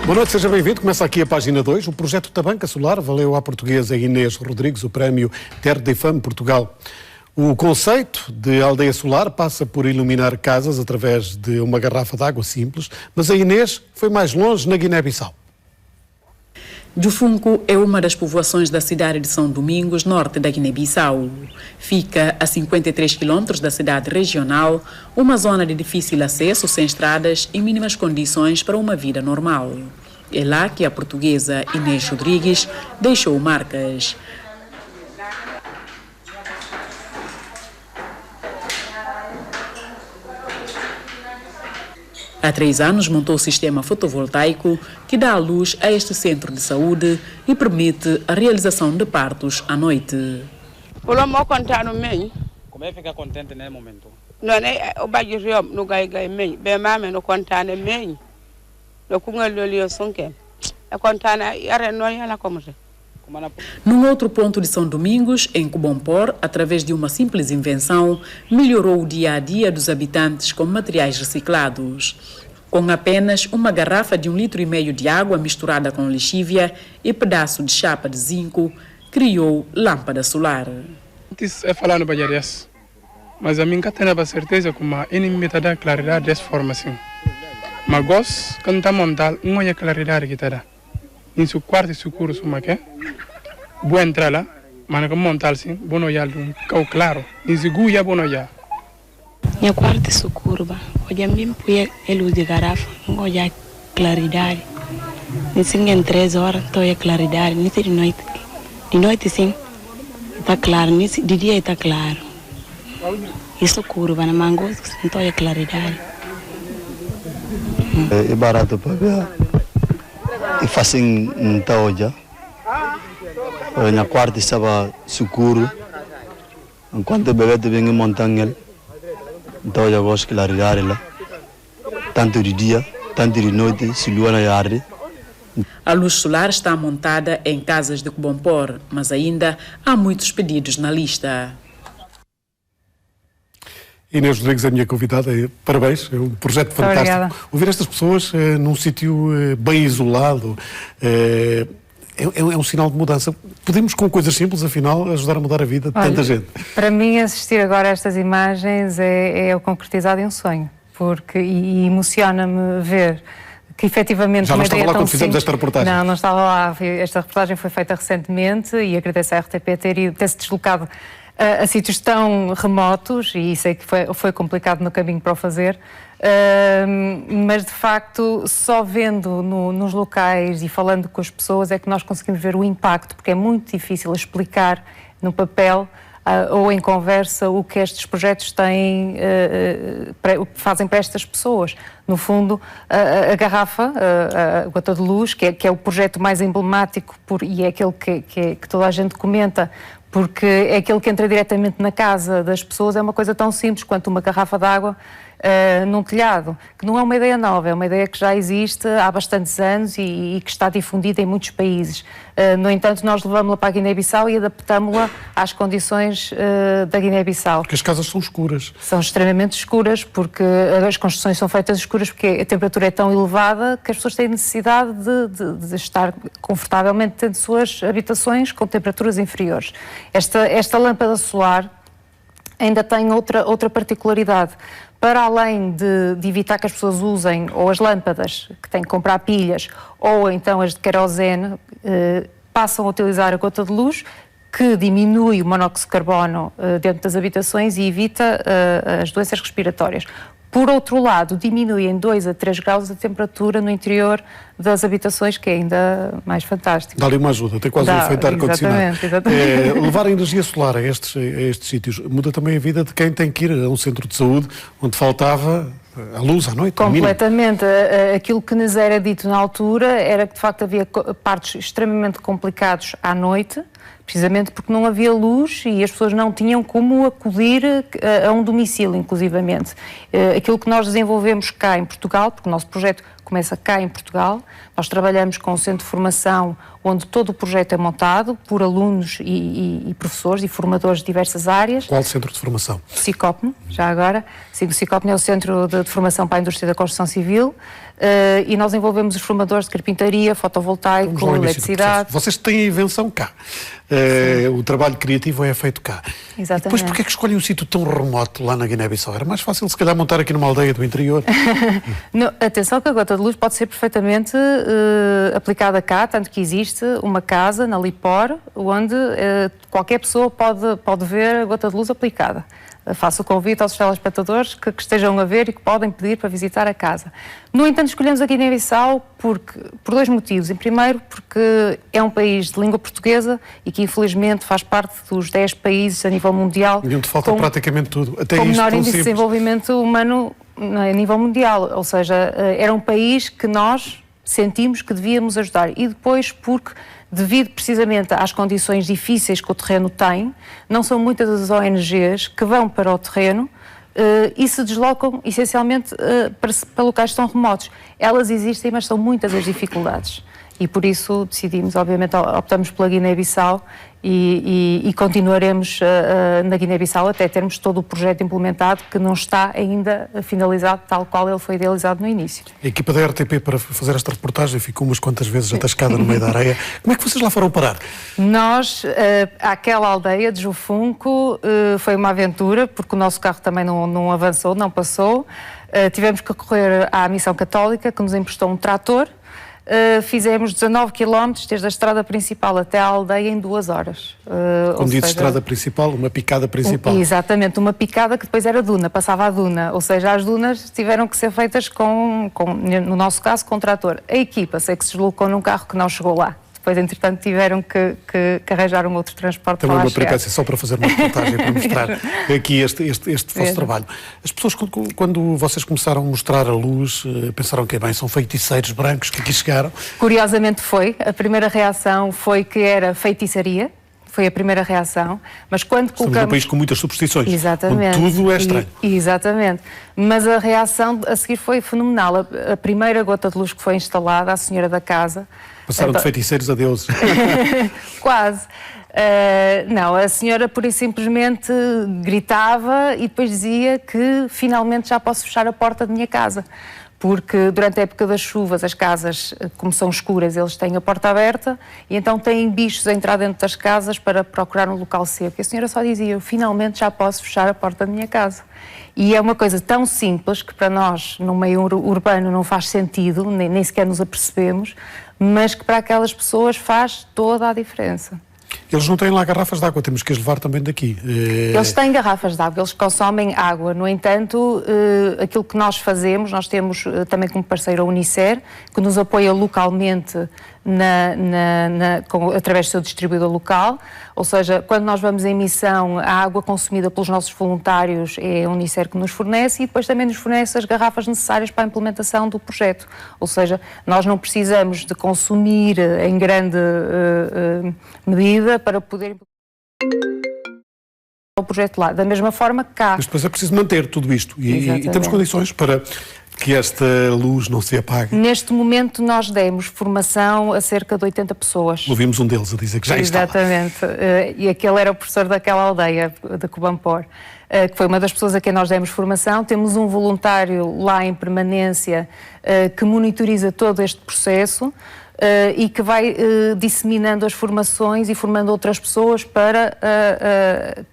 Boa noite, seja bem-vindo. Começa aqui a página 2. O projeto Tabanca Solar valeu à portuguesa Inês Rodrigues o prémio Terre des Femmes Portugal. O conceito de aldeia solar passa por iluminar casas através de uma garrafa de água simples, mas a Inês foi mais longe na Guiné-Bissau. Jufunco é uma das povoações da cidade de São Domingos, norte da Guiné-Bissau. Fica a 53 quilômetros da cidade regional, uma zona de difícil acesso, sem estradas e mínimas condições para uma vida normal. É lá que a portuguesa Inês Rodrigues deixou marcas. Há 3 anos montou o sistema fotovoltaico que dá a luz a este centro de saúde e permite a realização de partos à noite. Como é que fica contente nesse momento? Não é o bairro no gai mãe, bem mame no contane mãe. No kungal ali são que é contane era não ela como se. Num outro ponto de São Domingos, em Cubompor, através de uma simples invenção, melhorou o dia-a-dia dos habitantes com materiais reciclados. Com apenas uma garrafa de 1,5 litro de água misturada com lexívia e pedaço de chapa de zinco, criou lâmpada solar. Antes é falar no Banharias, mas a mim não tenho certeza que a inimiga dá claridade dessa forma assim. Mas gosto quando está montado, não é claridade que está. Em seu quarto escuro, suma que boa entrar lá, mas como montar assim, bom olhar um cão claro, em segura bom olhar. Meu quarto escuro, hoje mesmo põe a luz de garrafa, não olhar claridade. Em 3 horas, estou a claridade, nesse de noite sim, está claro, nesse de dia está claro. Isso escuro, na mango, não estou a claridade. É barato para ver. E fazem hoje. Na quarta estava escuro. Enquanto o bebê vem em montanha, então eu gosto de claridade lá. Tanto de dia, tanto de noite, se lua na arde. A luz solar está montada em casas de Cubompor, mas ainda há muitos pedidos na lista. Inês Rodrigues é a minha convidada. Parabéns, é um projeto fantástico. Obrigada. Ouvir estas pessoas num sítio bem isolado é um sinal de mudança. Podemos, com coisas simples, afinal, ajudar a mudar a vida de tanta gente. Para mim, assistir agora a estas imagens é o concretizar de um sonho, porque e emociona-me ver que efetivamente... Já não estava lá quando fizemos esta reportagem? Não estava lá. Esta reportagem foi feita recentemente e agradeço à RTP ter-se deslocado a sítios tão remotos, e sei que foi complicado no caminho para o fazer, mas de facto só vendo nos locais e falando com as pessoas é que nós conseguimos ver o impacto, porque é muito difícil explicar no papel ou em conversa o que estes projetos têm, fazem para estas pessoas. No fundo, a garrafa, a gota de luz, que é o projeto mais emblemático e é aquele que toda a gente comenta, porque é aquele que entra diretamente na casa das pessoas, é uma coisa tão simples quanto uma garrafa de água num telhado, que não é uma ideia nova, é uma ideia que já existe há bastantes anos e que está difundida em muitos países. No entanto, nós levamos-la para a Guiné-Bissau e adaptámos-la às condições da Guiné-Bissau. Porque as casas são escuras. São extremamente escuras, porque as construções são feitas escuras, porque a temperatura é tão elevada que as pessoas têm necessidade de estar confortavelmente dentro de suas habitações com temperaturas inferiores. Esta lâmpada solar ainda tem outra particularidade. Para além de evitar que as pessoas usem ou as lâmpadas, que têm que comprar pilhas, ou então as de querosene, passam a utilizar a gota de luz, que diminui o monóxido de carbono dentro das habitações e evita as doenças respiratórias. Por outro lado, diminui em 2 a 3 graus a temperatura no interior das habitações, que é ainda mais fantástico. Dá-lhe uma ajuda, tem quase um efeito ar-condicionado. Exatamente. Levar a energia solar a estes sítios muda também a vida de quem tem que ir a um centro de saúde onde faltava a luz à noite. Completamente. Aquilo que nos era dito na altura era que de facto havia partos extremamente complicados à noite, precisamente porque não havia luz e as pessoas não tinham como acudir a um domicílio, inclusivamente. Aquilo que nós desenvolvemos cá em Portugal, porque o nosso projeto começa cá em Portugal, nós trabalhamos com um centro de formação onde todo o projeto é montado por alunos e professores e formadores de diversas áreas. Qual centro de formação? CICOPN, já agora. Sim, o CICOPN é o Centro de Formação para a Indústria da Construção Civil e nós envolvemos os formadores de carpintaria, fotovoltaico, eletricidade. Vocês têm a invenção cá. O trabalho criativo é feito cá. Exatamente. Depois, porquê é que escolhem um sítio tão remoto lá na Guiné-Bissau? Era mais fácil, se calhar, montar aqui numa aldeia do interior. Não, atenção que a gota de luz pode ser perfeitamente aplicada cá, tanto que existe uma casa na Lipor, onde qualquer pessoa pode ver a gota de luz aplicada. Faço o convite aos telespectadores que estejam a ver e que podem pedir para visitar a casa. No entanto, escolhemos a Guiné-Bissau por dois motivos. Em primeiro, porque é um país de língua portuguesa e que, infelizmente, faz parte dos 10 países a nível mundial E onde falta praticamente tudo. Até com isto menor tão índice de simples. desenvolvimento humano a nível mundial. Ou seja, era um país que nós sentimos que devíamos ajudar. E depois, porque, devido precisamente às condições difíceis que o terreno tem, não são muitas as ONGs que vão para o terreno e se deslocam essencialmente para locais tão remotos. Elas existem, mas são muitas as dificuldades. E por isso decidimos, obviamente, optamos pela Guiné-Bissau e continuaremos na Guiné-Bissau até termos todo o projeto implementado, que não está ainda finalizado tal qual ele foi idealizado no início. A equipa da RTP para fazer esta reportagem ficou umas quantas vezes atascada no meio da areia. Como é que vocês lá foram parar? Nós, àquela aldeia de Jufunco, foi uma aventura, porque o nosso carro também não avançou, não passou. Tivemos que recorrer à Missão Católica, que nos emprestou um trator. Fizemos 19 km desde a estrada principal até à aldeia em 2 horas. Quando diz estrada principal, uma picada principal. Exatamente, uma picada que depois era duna, passava a duna. Ou seja, as dunas tiveram que ser feitas no nosso caso, com trator. A equipa, sei que se deslocou num carro que não chegou lá. Depois, entretanto, tiveram que arranjar um outro transporte Também para lá uma peripécia, só para fazer uma reportagem, para mostrar aqui este vosso trabalho. As pessoas, quando vocês começaram a mostrar a luz, pensaram que, bem, são feiticeiros brancos que aqui chegaram? Curiosamente foi. A primeira reação foi que era feitiçaria. Foi a primeira reação. Mas quando colocamos... Estamos num país com muitas superstições. Exatamente. Onde tudo é estranho. Exatamente. Mas a reação a seguir foi fenomenal. A primeira gota de luz que foi instalada, a senhora da casa... Passaram de feiticeiros a deuses. Quase. Não, a senhora pura e simplesmente gritava e depois dizia que finalmente já posso fechar a porta da minha casa. Porque durante a época das chuvas as casas, como são escuras, eles têm a porta aberta e então têm bichos a entrar dentro das casas para procurar um local seco. E a senhora só dizia, eu finalmente já posso fechar a porta da minha casa. E é uma coisa tão simples que para nós, no meio urbano, não faz sentido, nem sequer nos apercebemos, mas que para aquelas pessoas faz toda a diferença. Eles não têm lá garrafas de água, temos que as levar também daqui. Eles têm garrafas de água, eles consomem água. No entanto, aquilo que nós fazemos, nós temos também como parceiro a Unicer, que nos apoia localmente através do seu distribuidor local. Ou seja, quando nós vamos em missão, a água consumida pelos nossos voluntários é a Unicer que nos fornece e depois também nos fornece as garrafas necessárias para a implementação do projeto. Ou seja, nós não precisamos de consumir em grande medida para poder o projeto lá. Da mesma forma que cá. Mas depois é preciso manter tudo isto e temos condições para que esta luz não se apague. Neste momento nós demos formação a cerca de 80 pessoas. Ouvimos um deles a dizer que já está. Exatamente. E aquele era o professor daquela aldeia, de Cubampor, que foi uma das pessoas a quem nós demos formação. Temos um voluntário lá em permanência que monitoriza todo este processo e que vai disseminando as formações e formando outras pessoas para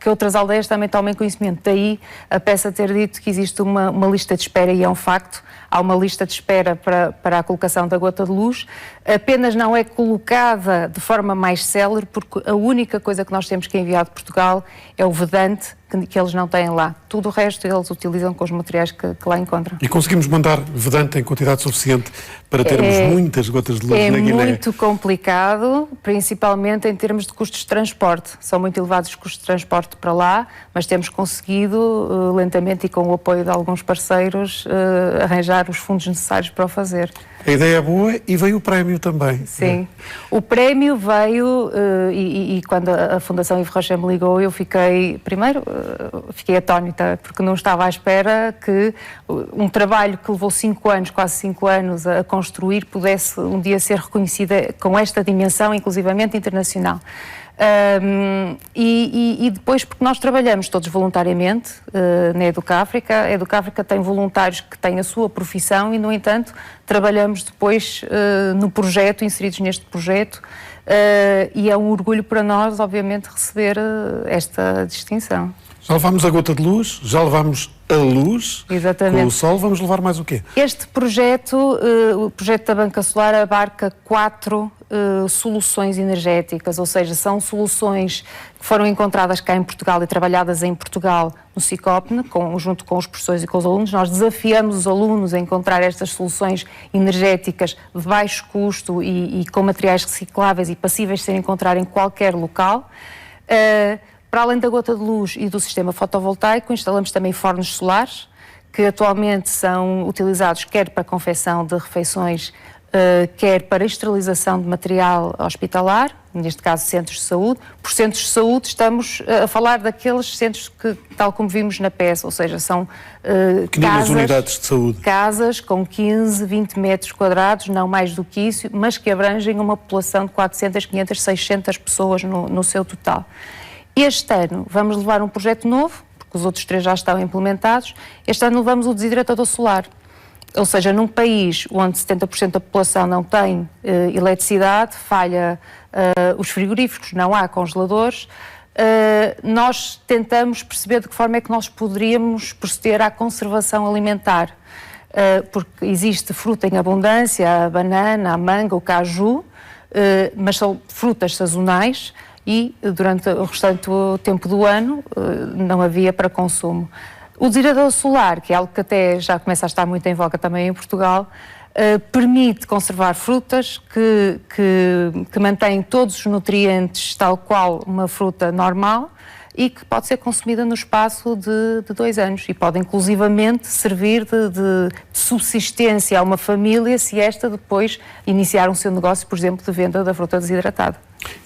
que outras aldeias também tomem conhecimento. Daí a peça ter dito que existe uma lista de espera, e é um facto, há uma lista de espera para a colocação da gota de luz, apenas não é colocada de forma mais célere, porque a única coisa que nós temos que enviar de Portugal é o vedante que eles não têm lá. Tudo o resto eles utilizam com os materiais que lá encontram. E conseguimos mandar vedante em quantidade suficiente para termos muitas gotas de luz na Guiné? É muito complicado, principalmente em termos de custos de transporte. São muito elevados os custos de transporte para lá, mas temos conseguido, lentamente e com o apoio de alguns parceiros, arranjar os fundos necessários para o fazer. A ideia é boa e veio o prémio também. Sim. O prémio veio e quando a Fundação Yves Rocher me ligou, eu fiquei atónita, porque não estava à espera que um trabalho que levou 5 anos, quase 5 anos a construir, pudesse um dia ser reconhecida com esta dimensão, inclusivamente internacional. E depois, porque nós trabalhamos todos voluntariamente na Educáfrica. A Educáfrica tem voluntários que têm a sua profissão e, no entanto, trabalhamos depois no projeto, inseridos neste projeto, e é um orgulho para nós, obviamente, receber esta distinção. Já levámos a gota de luz, já levámos a luz. Exatamente. Com o sol, vamos levar mais o quê? Este projeto, o projeto da Banca Solar, abarca 4 soluções energéticas, ou seja, são soluções que foram encontradas cá em Portugal e trabalhadas em Portugal no CICOPNE, junto com os professores e com os alunos. Nós desafiamos os alunos a encontrar estas soluções energéticas de baixo custo e com materiais recicláveis e passíveis de ser encontrados em qualquer local. Para além da gota de luz e do sistema fotovoltaico, instalamos também fornos solares, que atualmente são utilizados quer para a confecção de refeições, quer para a esterilização de material hospitalar, neste caso centros de saúde. Por centros de saúde estamos a falar daqueles centros que, tal como vimos na PES, ou seja, são unidades de saúde. Casas com 15, 20 metros quadrados, não mais do que isso, mas que abrangem uma população de 400, 500, 600 pessoas no seu total. Este ano vamos levar um projeto novo, porque os outros 3 já estão implementados. Este ano levamos o desidratador solar. Ou seja, num país onde 70% da população não tem eletricidade, falha os frigoríficos, não há congeladores, nós tentamos perceber de que forma é que nós poderíamos proceder à conservação alimentar. Porque existe fruta em abundância, a banana, a manga, o caju, mas são frutas sazonais, e durante o restante tempo do ano não havia para consumo. O desidratador solar, que é algo que até já começa a estar muito em voga também em Portugal, permite conservar frutas que mantêm todos os nutrientes tal qual uma fruta normal e que pode ser consumida no espaço de 2 anos e pode inclusivamente servir de subsistência a uma família se esta depois iniciar o seu negócio, por exemplo, de venda da fruta desidratada.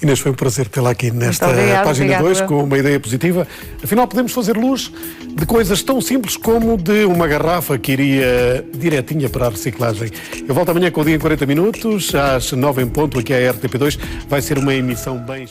Inês, foi um prazer tê-la aqui nesta página 2 com uma ideia positiva. Afinal, podemos fazer luz de coisas tão simples como de uma garrafa que iria direitinha para a reciclagem. Eu volto amanhã com o Dia em 40 Minutos, às 9 em ponto, aqui à RTP2. Vai ser uma emissão bem...